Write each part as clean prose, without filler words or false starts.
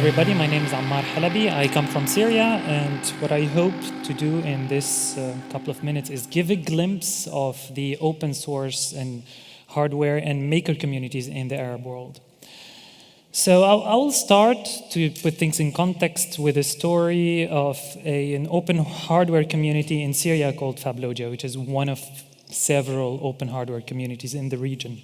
everybody. My name is Ammar Halabi. I come from Syria, and what I hope to do in this couple of minutes is give a glimpse of the open source and hardware and maker communities in the Arab world. So I will start to put things in context with a story of an open hardware community in Syria called Fablogia, which is one of several open hardware communities in the region.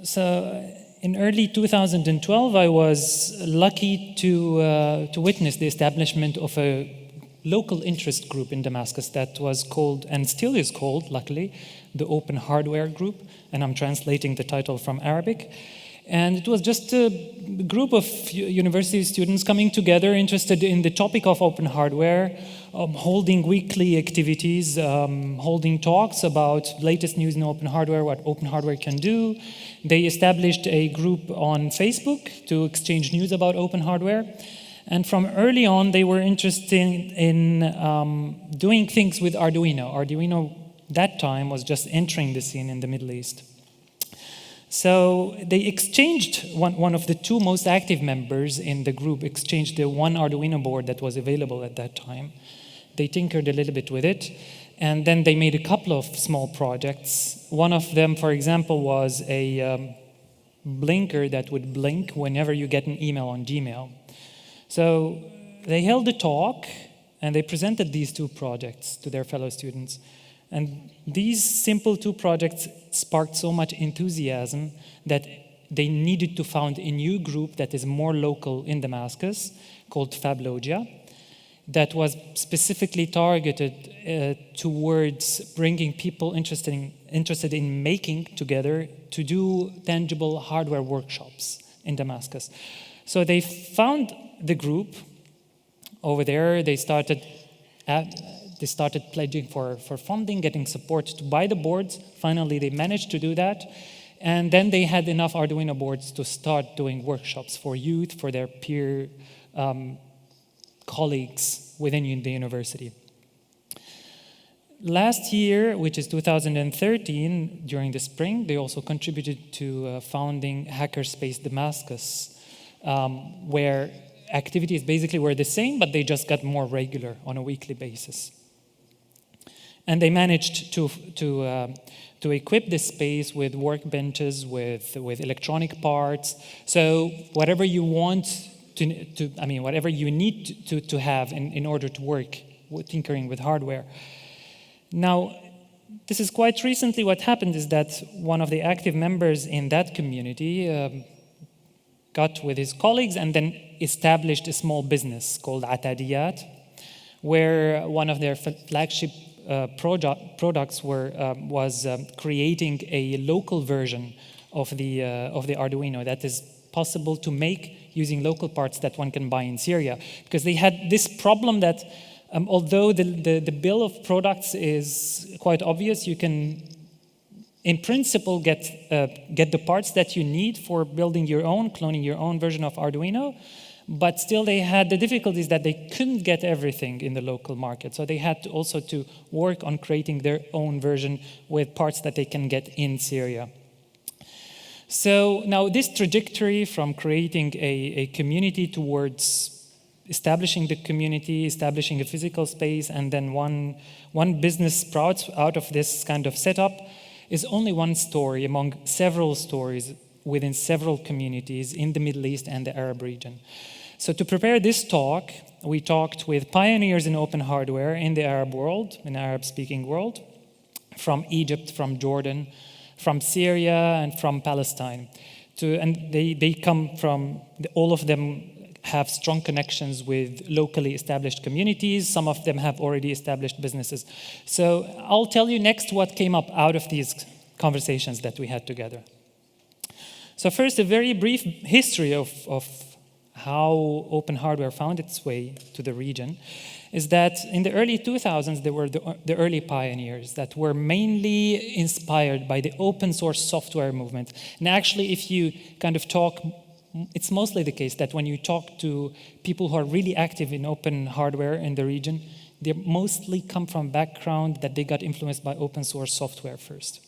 So in early 2012, I was lucky to witness the establishment of a local interest group in Damascus that was called, and still is called, luckily, the Open Hardware Group, and I'm translating the title from Arabic. And it was just a group of university students coming together, interested in the topic of open hardware, holding weekly activities, holding talks about latest news in open hardware, what open hardware can do. They established a group on Facebook to exchange news about open hardware. And from early on, they were interested in doing things with Arduino. Arduino, that time, was just entering the scene in the Middle East. So they exchanged, one of the two most active members in the group exchanged the one Arduino board that was available at that time. They tinkered a little bit with it, and then they made a couple of small projects. One of them, for example, was a blinker that would blink whenever you get an email on Gmail. So they held a talk, and they presented these two projects to their fellow students. And these simple two projects sparked so much enthusiasm that they needed to found a new group that is more local in Damascus called Fablogia, that was specifically targeted towards bringing people interested in making together to do tangible hardware workshops in Damascus. So they found the group over there. They started pledging for funding, getting support to buy the boards. Finally, they managed to do that. And then they had enough Arduino boards to start doing workshops for youth, for their peer colleagues within the university. Last year, which is 2013, during the spring, they also contributed to founding Hackerspace Damascus, where activities basically were the same, but they just got more regular on a weekly basis. And they managed to equip this space with workbenches, with electronic parts. So whatever you want whatever you need to have in order to work with tinkering with hardware. Now, this is quite recently. What happened is that one of the active members in that community got with his colleagues and then established a small business called Atadiyat, where one of their flagship products was creating a local version of the Arduino that is possible to make using local parts that one can buy in Syria. Because they had this problem that although the bill of products is quite obvious, you can in principle get the parts that you need for building your own, cloning your own version of Arduino, but still they had the difficulties that they couldn't get everything in the local market. So they had also to work on creating their own version with parts that they can get in Syria. So now this trajectory from creating a community towards establishing the community, establishing a physical space, and then one business sprouts out of this kind of setup is only one story among several stories within several communities in the Middle East and the Arab region. So to prepare this talk, we talked with pioneers in open hardware in the Arab world, in the Arab-speaking world, from Egypt, from Jordan, from Syria, and from Palestine. And they come from, all of them have strong connections with locally established communities. Some of them have already established businesses. So I'll tell you next what came up out of these conversations that we had together. So first, a very brief history of how open hardware found its way to the region is that in the early 2000s, there were the early pioneers that were mainly inspired by the open source software movement. And actually, if you kind of talk, it's mostly the case that when you talk to people who are really active in open hardware in the region, they mostly come from background that they got influenced by open source software first.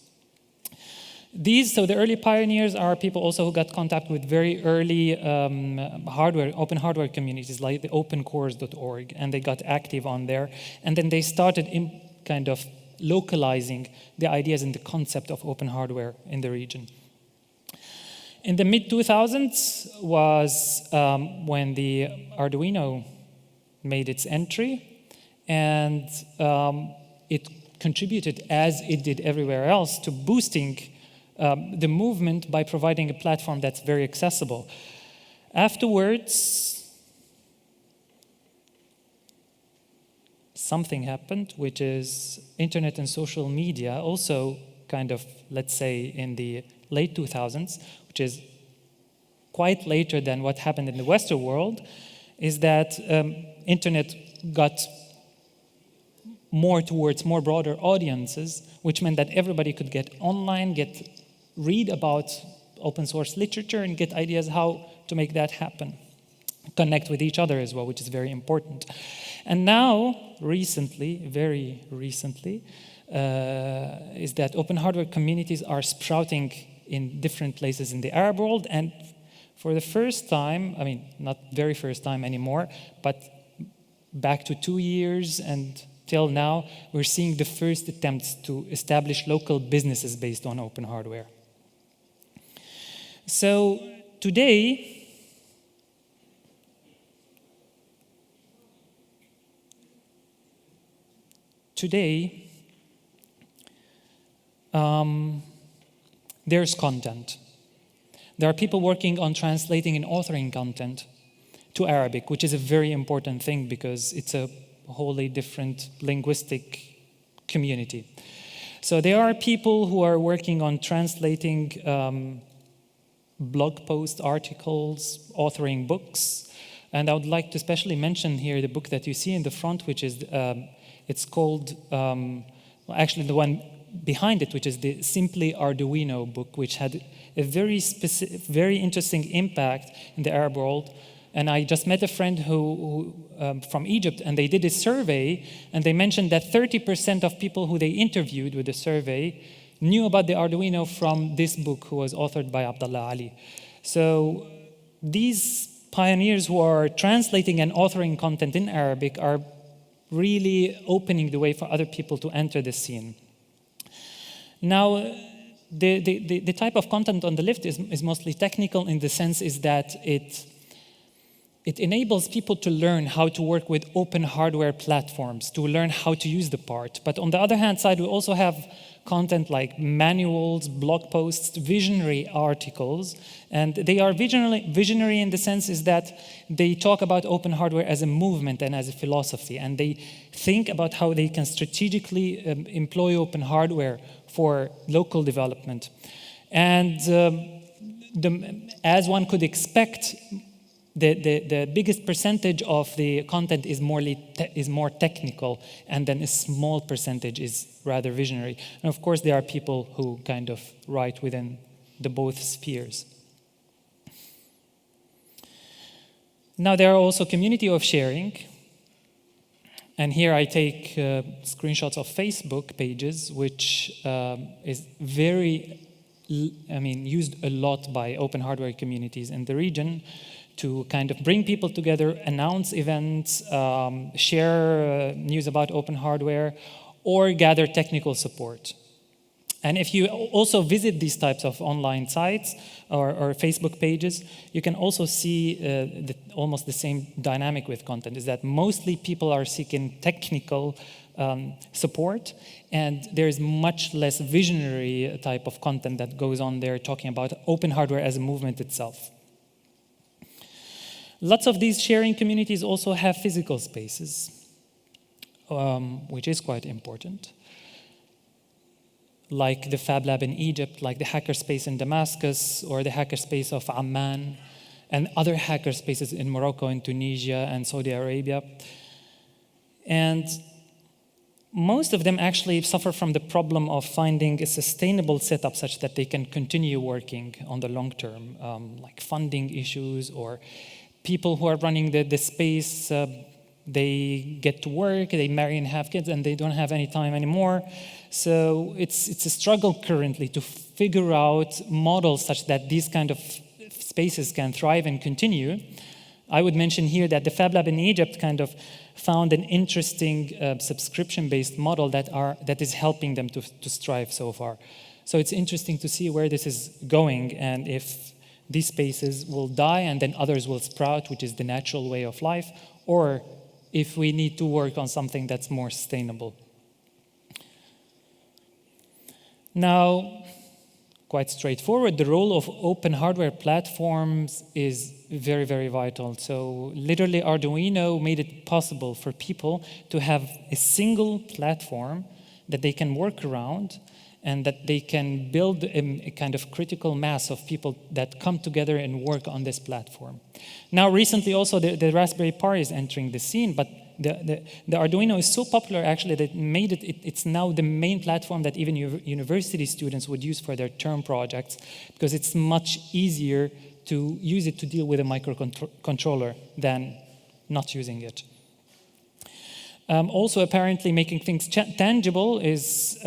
So the early pioneers are people also who got contact with very early open hardware communities like the opencores.org, and they got active on there. And then they started kind of localizing the ideas and the concept of open hardware in the region. In the mid-2000s was when the Arduino made its entry, and it contributed, as it did everywhere else, to boosting the movement by providing a platform that's very accessible. Afterwards, something happened, which is internet and social media also kind of, let's say, in the late 2000s, which is quite later than what happened in the Western world, is that internet got more towards more broader audiences, which meant that everybody could get online, read about open source literature, and get ideas how to make that happen. Connect with each other as well, which is very important. And now, recently, very recently, is that open hardware communities are sprouting in different places in the Arab world, and for the first time, I mean, not very first time anymore, but back to 2 years and till now, we're seeing the first attempts to establish local businesses based on open hardware. So today, there's content. There are people working on translating and authoring content to Arabic, which is a very important thing because it's a wholly different linguistic community. So there are people who are working on translating blog post articles, authoring books, and I would like to especially mention here the book that you see in the front, which is, it's called, actually the one behind it, which is the Simply Arduino book, which had a very specific, very interesting impact in the Arab world. And I just met a friend who from Egypt, and they did a survey, and they mentioned that 30% of people who they interviewed with the survey knew about the Arduino from this book, who was authored by Abdullah Ali. So these pioneers who are translating and authoring content in Arabic are really opening the way for other people to enter the scene. Now, the type of content on the left is mostly technical in the sense is that it enables people to learn how to work with open hardware platforms, to learn how to use the part. But on the other hand side, we also have content like manuals, blog posts, visionary articles. And they are visionary in the sense is that they talk about open hardware as a movement and as a philosophy. And they think about how they can strategically employ open hardware for local development. And as one could expect, the biggest percentage of the content is more technical, and then a small percentage is rather visionary. And of course, there are people who kind of write within the both spheres. Now, there are also community of sharing. And here I take screenshots of Facebook pages, which is very, used a lot by open hardware communities in the region, to kind of bring people together, announce events, share news about open hardware, or gather technical support. And if you also visit these types of online sites or Facebook pages, you can also see almost the same dynamic with content, is that mostly people are seeking technical support, and there's much less visionary type of content that goes on there talking about open hardware as a movement itself. Lots of these sharing communities also have physical spaces, which is quite important, like the Fab Lab in Egypt, like the hackerspace in Damascus, or the hackerspace of Amman, and other hackerspaces in Morocco and Tunisia and Saudi Arabia. And most of them actually suffer from the problem of finding a sustainable setup such that they can continue working on the long term, like funding issues, or people who are running the space They get to work, they marry and have kids, and they don't have any time anymore. So it's a struggle currently to figure out models such that these kind of spaces can thrive and continue. I would mention here that the Fab Lab in Egypt kind of found an interesting subscription-based model that is helping them to strive so far. So it's interesting to see where this is going, and if these spaces will die and then others will sprout, which is the natural way of life, or if we need to work on something that's more sustainable. Now, quite straightforward, the role of open hardware platforms is very, very vital. So literally Arduino made it possible for people to have a single platform that they can work around and that they can build a kind of critical mass of people that come together and work on this platform. Now recently also the Raspberry Pi is entering the scene, but the Arduino is so popular actually that it's now the main platform that even university students would use for their term projects, because it's much easier to use it to deal with a microcontroller than not using it. Also apparently making things tangible is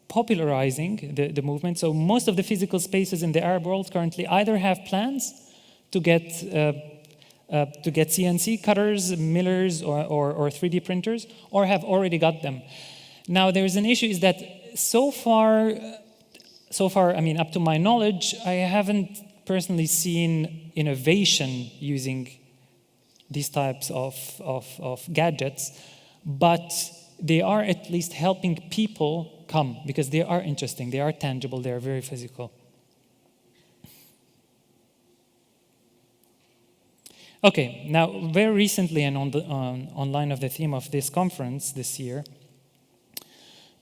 popularizing the movement. So most of the physical spaces in the Arab world currently either have plans to get CNC cutters, millers, or 3D printers, or have already got them. Now, there's an issue is that so far, I mean, up to my knowledge, I haven't personally seen innovation using these types of gadgets, but they are at least helping people come, because they are interesting, they are tangible, they are very physical. Okay, now very recently, and on line of the theme of this conference this year,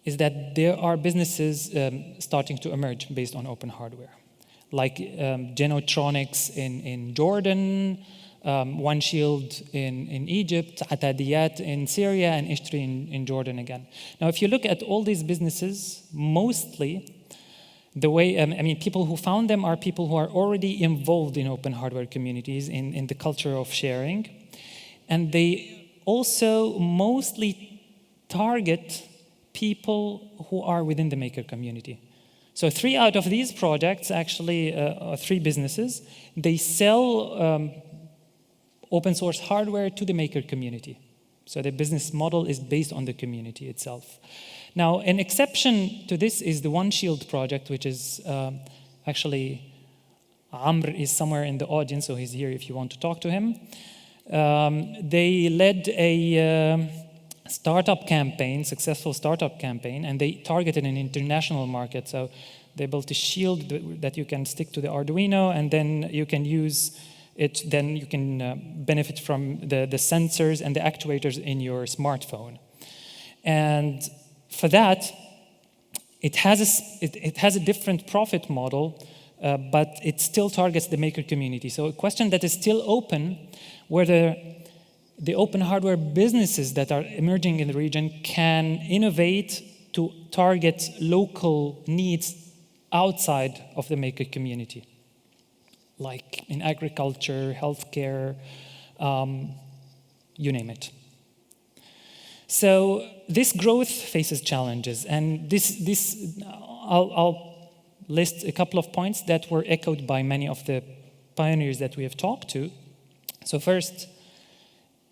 is that there are businesses starting to emerge based on open hardware, like Genotronics in Jordan, OneShield in Egypt, Atadiyat in Syria, and Ishtri in Jordan again. Now, if you look at all these businesses, mostly the way, I mean, people who found them are people who are already involved in open hardware communities, in the culture of sharing. And they also mostly target people who are within the maker community. So 3 out of these projects, actually, 3 businesses, they sell open source hardware to the maker community. So the business model is based on the community itself. Now, an exception to this is the OneShield project, which is actually, Ammar is somewhere in the audience, so he's here if you want to talk to him. They led a startup campaign, successful startup campaign, and they targeted an international market. So they built a shield that you can stick to the Arduino, and then you can use it, then you can benefit from the sensors and the actuators in your smartphone. And for that, it has a different profit model, but it still targets the maker community. So a question that is still open, whether the open hardware businesses that are emerging in the region can innovate to target local needs outside of the maker community, like in agriculture, healthcare, you name it. So this growth faces challenges, and I'll list a couple of points that were echoed by many of the pioneers that we have talked to. So first,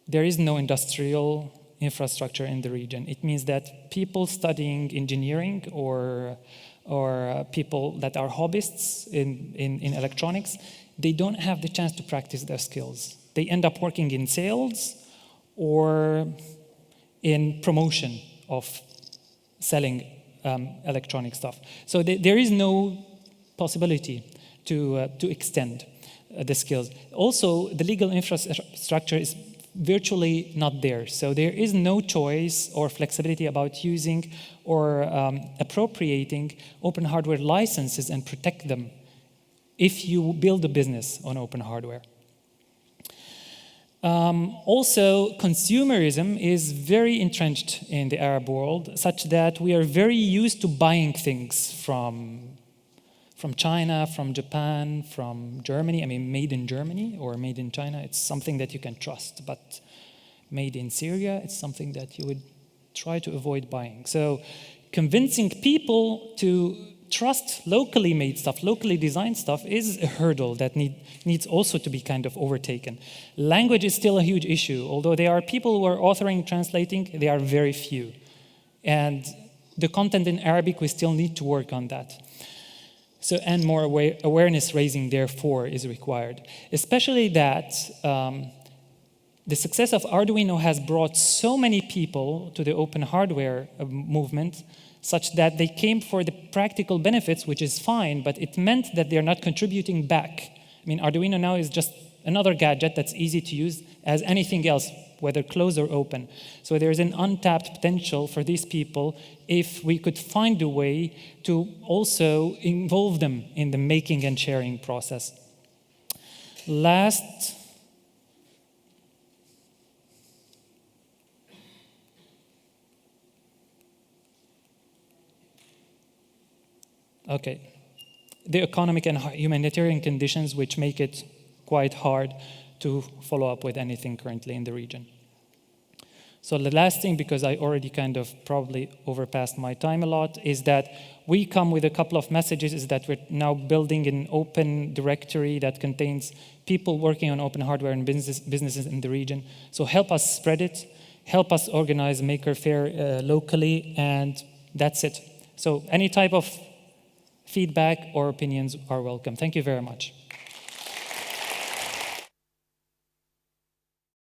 there is no industrial infrastructure in the region. It means that people studying engineering or people that are hobbyists in electronics, they don't have the chance to practice their skills. They end up working in sales or in promotion of selling electronic stuff. So there is no possibility to extend the skills. Also, the legal infrastructure is virtually not there. So there is no choice or flexibility about using or appropriating open hardware licenses and protect them if you build a business on open hardware. Also, consumerism is very entrenched in the Arab world, such that we are very used to buying things from China, from Japan, from Germany. I mean, made in Germany or made in China, it's something that you can trust. But made in Syria, it's something that you would try to avoid buying. So convincing people to trust locally made stuff, locally designed stuff is a hurdle that needs also to be kind of overtaken. Language is still a huge issue. Although there are people who are authoring, translating, they are very few. And the content in Arabic, we still need to work on that. So, and more awareness raising, therefore, is required. Especially that the success of Arduino has brought so many people to the open hardware movement, such that they came for the practical benefits, which is fine, but it meant that they're not contributing back. I mean, Arduino now is just another gadget that's easy to use as anything else, whether closed or open. So there's an untapped potential for these people if we could find a way to also involve them in the making and sharing process. Last, okay, the economic and humanitarian conditions which make it quite hard to follow up with anything currently in the region. So the last thing, because I already kind of probably overpassed my time a lot, is that we come with a couple of messages, is that we're now building an open directory that contains people working on open hardware and businesses in the region. So help us spread it, help us organize Maker Faire locally, and that's it. So any type of feedback or opinions are welcome. Thank you very much.